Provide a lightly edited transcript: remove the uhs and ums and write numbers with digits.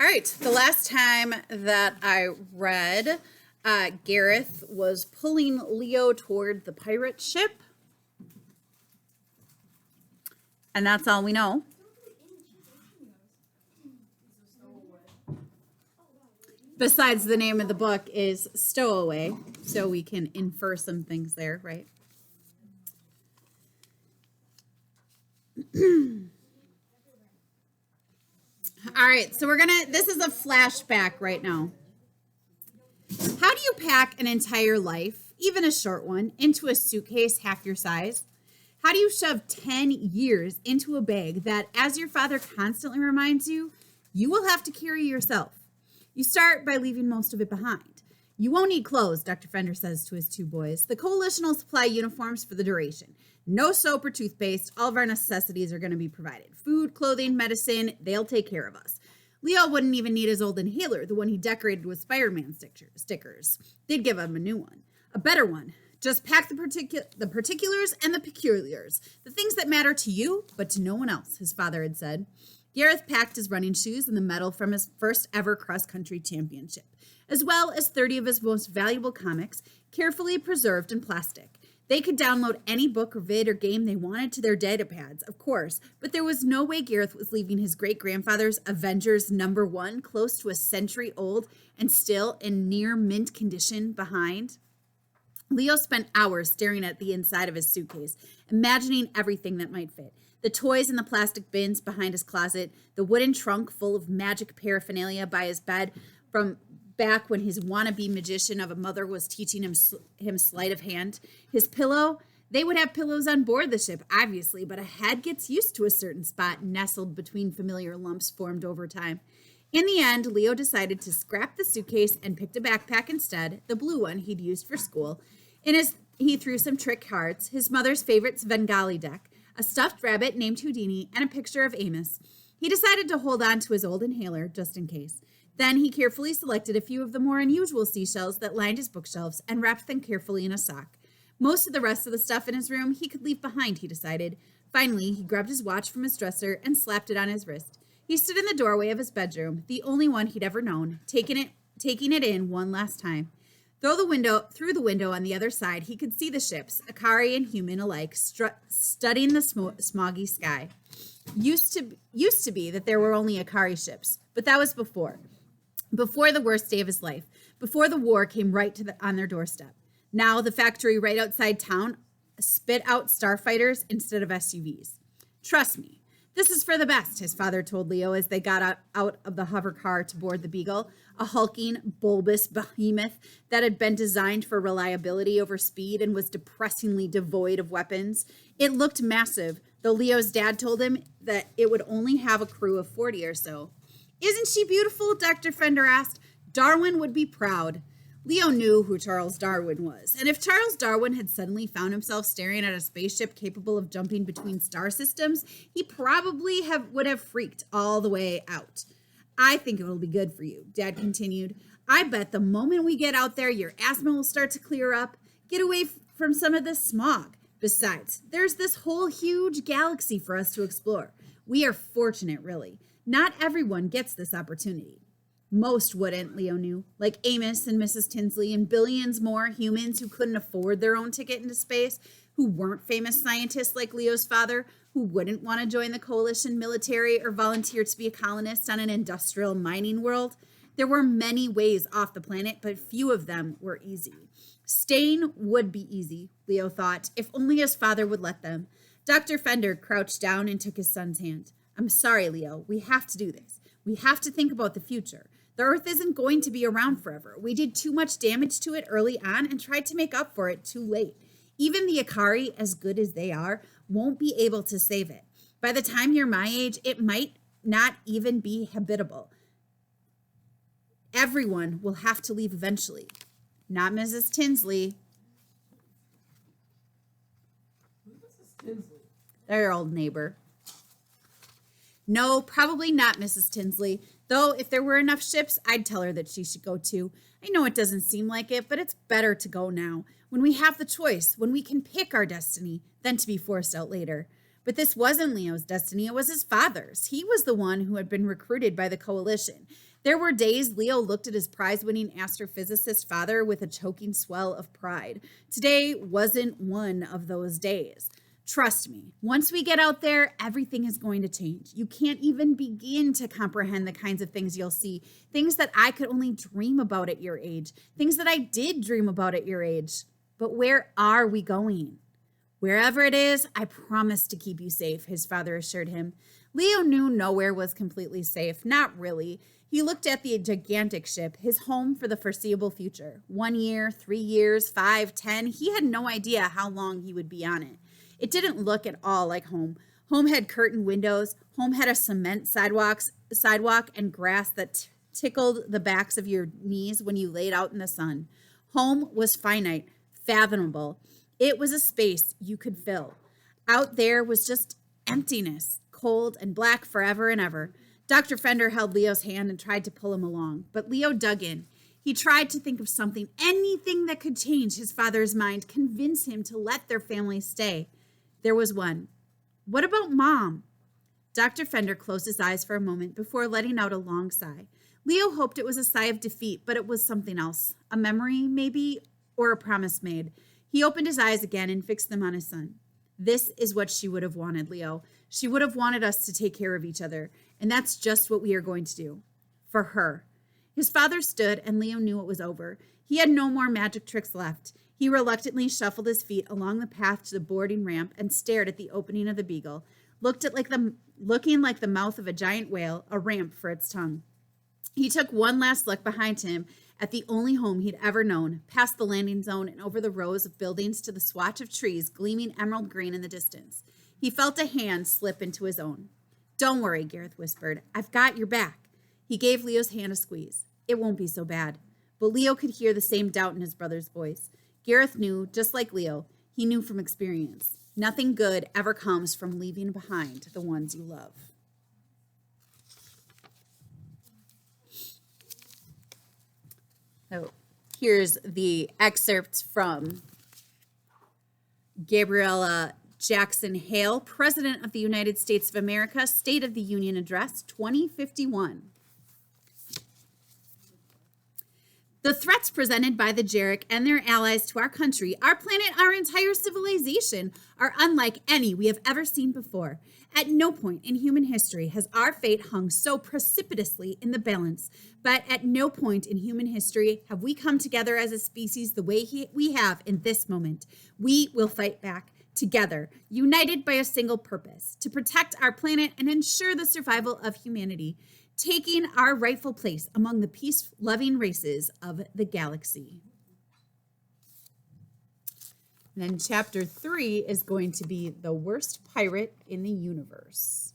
All right, the last time that I read, Gareth was pulling Leo toward the pirate ship. And that's all we know. Besides, the name of the book is Stowaway, so we can infer some things there, right? All right, so this is a flashback right now. How do you pack an entire life, even a short one, into a suitcase half your size? How do you shove 10 years into a bag that, as your father constantly reminds you, you will have to carry yourself? You start by leaving most of it behind. You won't need clothes, Dr. Fender says to his two boys. The coalition will supply uniforms for the duration. No soap or toothpaste. All of our necessities are going to be provided. Food, clothing, medicine, they'll take care of us. Leo wouldn't even need his old inhaler, the one he decorated with Spider-Man stickers. They'd give him a new one, a better one. Just pack the particulars and the peculiars, the things that matter to you, but to no one else, his father had said. Gareth packed his running shoes and the medal from his first ever cross-country championship, as well as 30 of his most valuable comics, carefully preserved in plastic. They could download any book or vid or game they wanted to their data pads, of course, but there was no way Gareth was leaving his great-grandfather's Avengers #1, close to a century old and still in near mint condition, behind. Leo spent hours staring at the inside of his suitcase, imagining everything that might fit. The toys in the plastic bins behind his closet, the wooden trunk full of magic paraphernalia by his bed from back when his wannabe magician of a mother was teaching him sleight of hand. His pillow, they would have pillows on board the ship, obviously, but a head gets used to a certain spot nestled between familiar lumps formed over time. In the end, Leo decided to scrap the suitcase and picked a backpack instead, the blue one he'd used for school. He threw some trick cards, his mother's favorite Svengali deck, a stuffed rabbit named Houdini, and a picture of Amos. He decided to hold on to his old inhaler just in case. Then he carefully selected a few of the more unusual seashells that lined his bookshelves and wrapped them carefully in a sock. Most of the rest of the stuff in his room he could leave behind, he decided. Finally, he grabbed his watch from his dresser and slapped it on his wrist. He stood in the doorway of his bedroom, the only one he'd ever known, taking it in one last time. Through the window on the other side, he could see the ships, Akari and human alike, studying the smoggy sky. Used to be that there were only Akari ships, but that was before the worst day of his life, before the war came right on their doorstep. Now the factory right outside town spit out starfighters instead of SUVs. Trust me, this is for the best, his father told Leo as they got out of the hover car to board the Beagle, a hulking, bulbous behemoth that had been designed for reliability over speed and was depressingly devoid of weapons. It looked massive, though Leo's dad told him that it would only have a crew of 40 or so. Isn't she beautiful? Dr. Fender asked. Darwin would be proud. Leo knew who Charles Darwin was, and if Charles Darwin had suddenly found himself staring at a spaceship capable of jumping between star systems, he probably would have freaked all the way out. I think it will be good for you, Dad continued. I bet the moment we get out there, your asthma will start to clear up. Get away from some of this smog. Besides, there's this whole huge galaxy for us to explore. We are fortunate, really. Not everyone gets this opportunity. Most wouldn't, Leo knew, like Amos and Mrs. Tinsley and billions more humans who couldn't afford their own ticket into space, who weren't famous scientists like Leo's father, who wouldn't want to join the coalition military or volunteer to be a colonist on an industrial mining world. There were many ways off the planet, but few of them were easy. Staying would be easy, Leo thought, if only his father would let them. Dr. Fender crouched down and took his son's hand. I'm sorry, Leo. We have to do this. We have to think about the future. The Earth isn't going to be around forever. We did too much damage to it early on and tried to make up for it too late. Even the Akari, as good as they are, won't be able to save it. By the time you're my age, it might not even be habitable. Everyone will have to leave eventually. Not Mrs. Tinsley. Who's Mrs. Tinsley? Their old neighbor. No, probably not Mrs. Tinsley. Though if there were enough ships, I'd tell her that she should go too. I know it doesn't seem like it, but it's better to go now, when we have the choice, when we can pick our destiny, than to be forced out later. But this wasn't Leo's destiny, it was his father's. He was the one who had been recruited by the coalition. There were days Leo looked at his prize-winning astrophysicist father with a choking swell of pride. Today wasn't one of those days. Trust me, once we get out there, everything is going to change. You can't even begin to comprehend the kinds of things you'll see, things that I could only dream about at your age, things that I did dream about at your age. But where are we going? Wherever it is, I promise to keep you safe, his father assured him. Leo knew nowhere was completely safe. Not really. He looked at the gigantic ship, his home for the foreseeable future. 1 year, 3 years, 5, 10. He had no idea how long he would be on it. It didn't look at all like home. Home had curtained windows. Home had a cement sidewalk and grass that tickled the backs of your knees when you laid out in the sun. Home was finite, fathomable. It was a space you could fill. Out there was just emptiness, cold and black forever and ever. Dr. Fender held Leo's hand and tried to pull him along, but Leo dug in. He tried to think of something, anything that could change his father's mind, convince him to let their family stay. There was one. What about Mom? Dr. Fender closed his eyes for a moment before letting out a long sigh. Leo hoped it was a sigh of defeat, but it was something else. A memory, maybe, or a promise made. He opened his eyes again and fixed them on his son. This is what she would have wanted, Leo. She would have wanted us to take care of each other, and that's just what we are going to do. For her. His father stood, and Leo knew it was over. He had no more magic tricks left. He reluctantly shuffled his feet along the path to the boarding ramp and stared at the opening of the Beagle, looking like the mouth of a giant whale, a ramp for its tongue. He took one last look behind him at the only home he'd ever known, past the landing zone and over the rows of buildings to the swatch of trees gleaming emerald green in the distance. He felt a hand slip into his own. Don't worry, Gareth whispered. I've got your back. He gave Leo's hand a squeeze. It won't be so bad. But Leo could hear the same doubt in his brother's voice. Gareth knew, just like Leo, he knew from experience. Nothing good ever comes from leaving behind the ones you love. So here's the excerpt from Gabriella Jackson Hale, President of the United States of America, State of the Union Address, 2051. The threats presented by the Jarek and their allies to our country, our planet, our entire civilization, are unlike any we have ever seen before. At no point in human history has our fate hung so precipitously in the balance, but at no point in human history have we come together as a species the way we have in this moment. We will fight back together, united by a single purpose, to protect our planet and ensure the survival of humanity, taking our rightful place among the peace-loving races of the galaxy. And then chapter 3 is going to be the worst pirate in the universe.